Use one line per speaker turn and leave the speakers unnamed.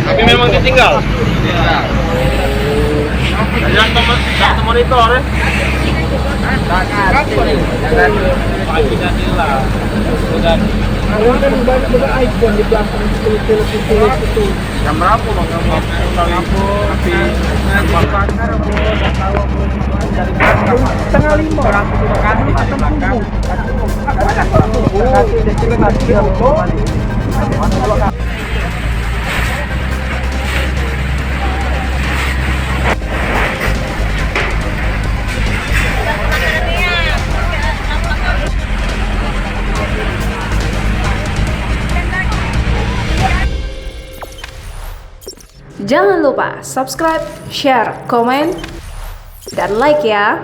Tapi memang ditinggal. Yang monitor ya.
Kan banyak iPhone di belakang itu.
Jam berapa bang?
Setengah 5 orang
Jangan lupa subscribe, share, komen, dan like ya.